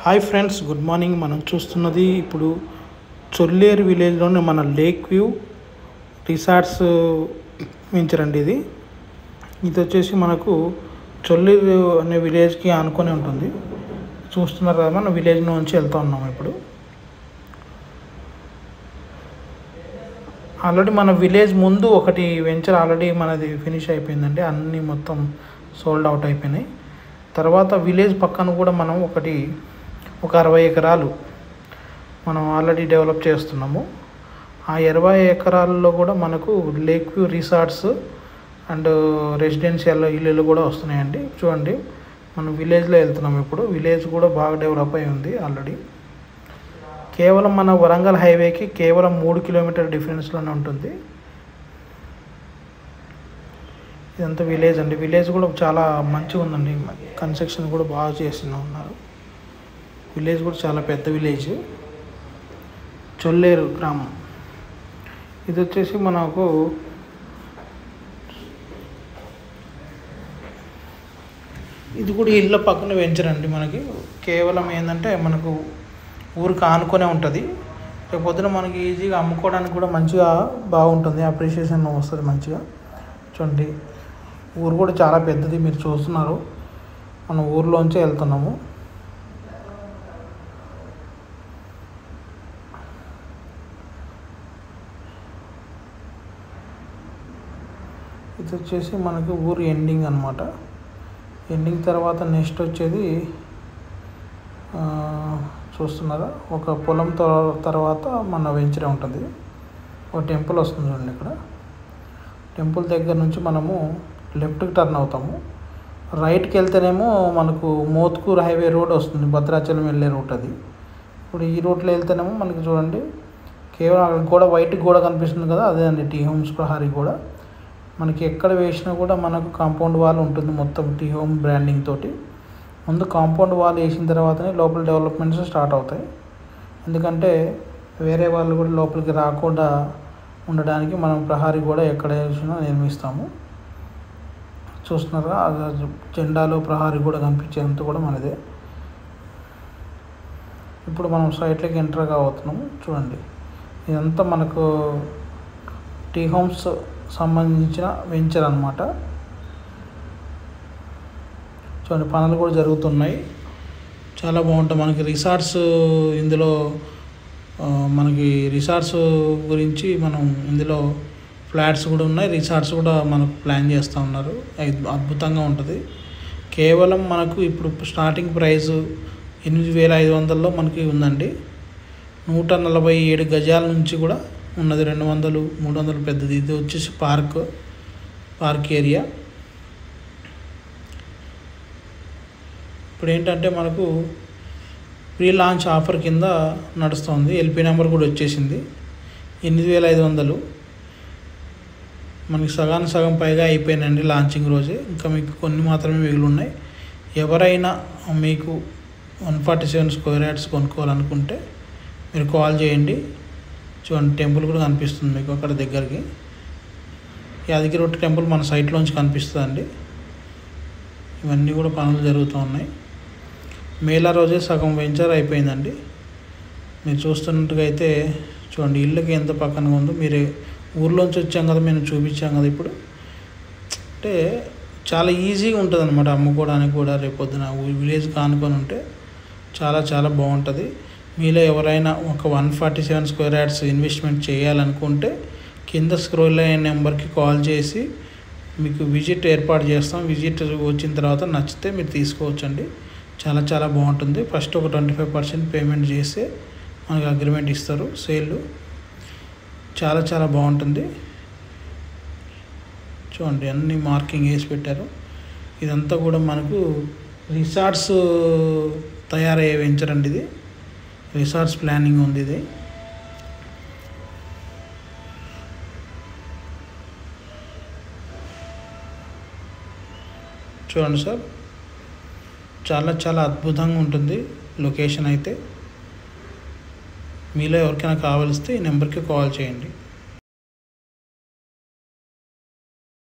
Hi friends, good morning. మనం చూస్తున్నది ఇప్పుడు చొల్లేరు విలేజ్లోని మన లేక్ వ్యూ రిసార్ట్స్ వెంచర్ అండి. ఇది వచ్చేసి మనకు చొల్లేరు అనే విలేజ్కి ఆనుకొని ఉంటుంది. చూస్తున్నారు కదా, మనం విలేజ్ నుంచి వెళ్తూ ఉన్నాం. ఇప్పుడు ఆల్రెడీ మన విలేజ్ ముందు ఒకటి వెంచర్ ఆల్రెడీ మనది ఫినిష్ అయిపోయిందండి. అన్నీ మొత్తం సోల్డ్ అవుట్ అయిపోయినాయి. తర్వాత విలేజ్ పక్కన కూడా మనం ఒక 60 ఎకరాలు మనం ఆల్రెడీ డెవలప్ చేస్తున్నాము. ఆ 20 ఎకరాల్లో కూడా మనకు lake view resorts and residential ఇల్లులు కూడా వస్తున్నాయండి. చూడండి, మనం విలేజ్లో వెళ్తున్నాము. ఇప్పుడు విలేజ్ కూడా బాగా డెవలప్ అయి ఉంది ఆల్రెడీ. కేవలం మన వరంగల్ హైవేకి కేవలం 3 కిలోమీటర్ డిఫరెన్స్లోనే ఉంటుంది. ఇదంతా విలేజ్ అండి. విలేజ్ కూడా చాలా మంచిగా ఉందండి. కన్స్ట్రక్షన్ కూడా బాగా చేస్తూ ఉన్నారు. విలేజ్ కూడా చాలా పెద్ద విలేజ్, చొల్లేరు గ్రామం. ఇది వచ్చేసి మనకు ఇది కూడా ఇళ్ళ పక్కన వెంచర్ అండి. మనకి కేవలం ఏంటంటే మనకు ఊరికి ఆనుకొనే ఉంటుంది. రేపు పొద్దున మనకి ఈజీగా అమ్ముకోవడానికి కూడా మంచిగా బాగుంటుంది. అప్రిషియేషన్ వస్తుంది మంచిగా. చూడండి, ఊరు కూడా చాలా పెద్దది. మీరు చూస్తున్నారు, మనం ఊర్లోంచే వెళ్తున్నాము. ఇది వచ్చేసి మనకి ఊరు ఎండింగ్ అనమాట. ఎండింగ్ తర్వాత నెక్స్ట్ వచ్చేది చూస్తున్నారా, ఒక పొలం తర్వాత మన వెంచరే ఉంటుంది. ఒక టెంపుల్ వస్తుంది చూడండి. ఇక్కడ టెంపుల్ దగ్గర నుంచి మనము లెఫ్ట్కి టర్న్ అవుతాము. రైట్కి వెళ్తేనేమో మనకు మోత్కూర్ హైవే రోడ్ వస్తుంది, భద్రాచలం వెళ్ళే రూట్ అది. ఇప్పుడు ఈ రూట్లో వెళ్తేనేమో మనకి చూడండి, కేవలం అక్కడ గోడ, వైట్ గోడ కనిపిస్తుంది కదా, అదే అండి టీ హోమ్స్ ప్రహారీ గోడ. మనకి ఎక్కడ వేసినా కూడా మనకు కాంపౌండ్ వాల్ ఉంటుంది, మొత్తం టీ హోమ్ బ్రాండింగ్ తోటి. ముందు కాంపౌండ్ వాల్ వేసిన తర్వాతనే లోపల డెవలప్మెంట్స్ స్టార్ట్ అవుతాయి. ఎందుకంటే వేరే వాళ్ళు కూడా లోపలికి రాకుండా ఉండడానికి మనం ప్రహారీ కూడా ఎక్కడ వేసినా నిర్మిస్తాము. చూస్తున్నారా, జెండాలు ప్రహారీ కూడా కనిపించేంత కూడా మనదే. ఇప్పుడు మనం సైట్లోకి ఎంటర్ కావుతున్నాము. చూడండి, ఇదంతా మనకు టీ హోమ్స్ సంబంధించిన వెంచర్ అన్నమాట. చూడండి, పనులు కూడా జరుగుతున్నాయి. చాలా బాగుంటుంది. మనకి రిసార్ట్స్ ఇందులో మనకి రిసార్ట్స్ గురించి మనం ఇందులో ఫ్లాట్స్ కూడా ఉన్నాయి, రిసార్ట్స్ కూడా మనకు ప్లాన్ చేస్తూ ఉన్నారు. అద్భుతంగా ఉంటుంది. కేవలం మనకు ఇప్పుడు స్టార్టింగ్ ప్రైస్ 8,500లో మనకి ఉందండి. 147 గజాల నుంచి కూడా ఉన్నది. 200, 300 పెద్దది. ఇది వచ్చేసి పార్క్ ఏరియా. ఇప్పుడు ఏంటంటే మనకు ప్రీ లాంచ్ ఆఫర్ కింద నడుస్తుంది. ఎల్పీ నెంబర్ కూడా వచ్చేసింది. 8,500 మనకి సగం పైగా అయిపోయినాయండి లాంచింగ్ రోజే. ఇంకా మీకు కొన్ని మాత్రమే మిగిలి ఉన్నాయి. ఎవరైనా మీకు 147 స్క్వేర్ యార్డ్స్ కొనుక్కోవాలనుకుంటే మీరు కాల్ చేయండి. చూడండి, టెంపుల్ కూడా కనిపిస్తుంది మీకు అక్కడ దగ్గరికి. యాదగిరి టెంపుల్ మన సైట్లోంచి కనిపిస్తుందండి. ఇవన్నీ కూడా పనులు జరుగుతూ ఉన్నాయి. మేళా రోజే సగం వెంచర్ అయిపోయిందండి. మీరు చూస్తున్నట్టుగా అయితే చూడండి, ఇళ్ళకి ఎంత పక్కన ఉందో. మీరు ఊర్లోంచి వచ్చాం కదా, మేము చూపించాం కదా. ఇప్పుడు అంటే చాలా ఈజీగా ఉంటుంది అనమాట అమ్ముకోవడానికి కూడా. రేపొద్దున విలేజ్కి ఆనుకొని ఉంటే చాలా బాగుంటుంది. మీలో ఎవరైనా ఒక 147 స్క్వేర్ యార్డ్స్ ఇన్వెస్ట్మెంట్ చేయాలనుకుంటే కింద స్క్రోల్ అయ్యే నెంబర్కి కాల్ చేసి మీకు విజిట్ ఏర్పాటు చేస్తాం. విజిట్ వచ్చిన తర్వాత నచ్చితే మీరు తీసుకోవచ్చండి. చాలా బాగుంటుంది. ఫస్ట్ ఒక 25% పేమెంట్ చేస్తే మనకు అగ్రిమెంట్ ఇస్తారు. సేల్ చాలా బాగుంటుంది. చూడండి, అన్ని మార్కింగ్ వేసి పెట్టారు. ఇదంతా కూడా మనకు రిసార్ట్స్ తయారయ్యే వెంచర్ అండి. ఇది రిసార్ట్స్ ప్లానింగ్ ఉంది. ఇది చూడండి సార్, చాలా అద్భుతంగా ఉంటుంది లొకేషన్ అయితే. మీలో ఎవరికైనా కావాల్స్తే ఈ నెంబర్కి కాల్ చేయండి.